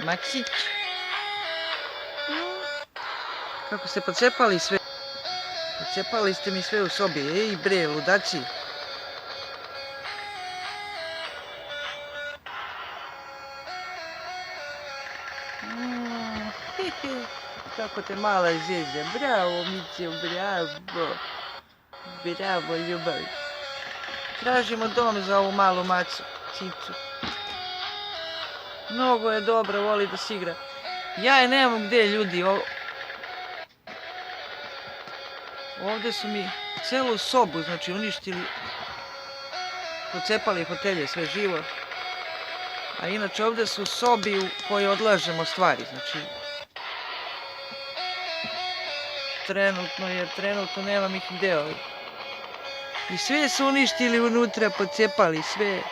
Maksić. Kako ste pocepali sve? Pocepali ste mi sve u sobi, ej bre, ludaci. Kako te mala zezde, bravo Mićo, bravo. Bravo ljubav. Tražimo dom za ovu malu macu, cicu. Mnogo je dobra, voli da se igra. Ja je nemam gde ljudi, ovde su mi celu sobu, znači uništili, pocepali hotelje, sve živo. A inače ovde su sobi u koje odlažemo stvari, znači trenutno nemam ih gde. I sve su uništili unutra, pocepali sve.